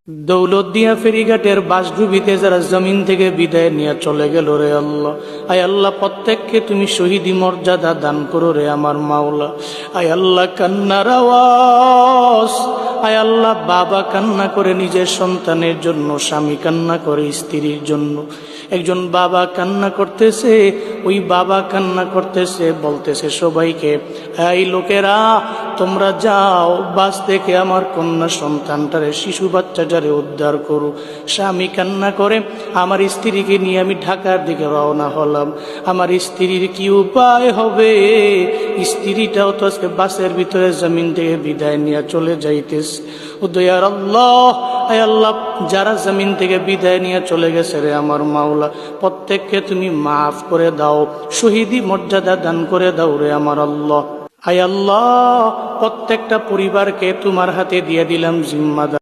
দৌলতদিয়া ফেরিঘাটের বাসডুবিতে যারা জমিন থেকে বিদায় নিয়ে চলে গেল রে আল্লাহ, আয় আল্লাহ প্রত্যেককে তুমি শহীদি মর্যাদা দান করো রে আমার মাওলা। আয় আল্লাহ কান্নার আওয়াজ, আয় আল্লাহ বাবা কান্না করে নিজের সন্তানের জন্য, স্বামী কান্না করে স্ত্রীর জন্য। একজন বাবা কান্না করতেছে, ওই বাবা কান্না করতেছে, বলতেছে সবাইকে, এই লোকেরা তোমরা যাও বাস থেকে আমার কন্যা সন্তানটারে, শিশু বাচ্চাটারে উদ্ধার করো। স্বামী কান্না করে, আমার স্ত্রীকে নিয়ে আমি ঢাকার দিকে রওনা হলাম, আমার স্ত্রীর কি উপায় হবে? স্ত্রীটাও তো আজকে বাসের ভিতরে জমিন থেকে বিদায় নিয়ে চলে যাইতেছে। ও দয়ার আল্লাহ, আয় আল্লাহ যারা জমিন থেকে বিদায় নিয়ে চলে গেছে রে আমার মাওলা, প্রত্যেককে তুমি মাফ করে দাও, শহীদি মর্যাদা দান করে দাও রে আমার আল্লাহ। আয় আল্লাহ প্রত্যেকটা পরিবারকে তোমার হাতে দিয়ে দিলাম জিম্মাদার।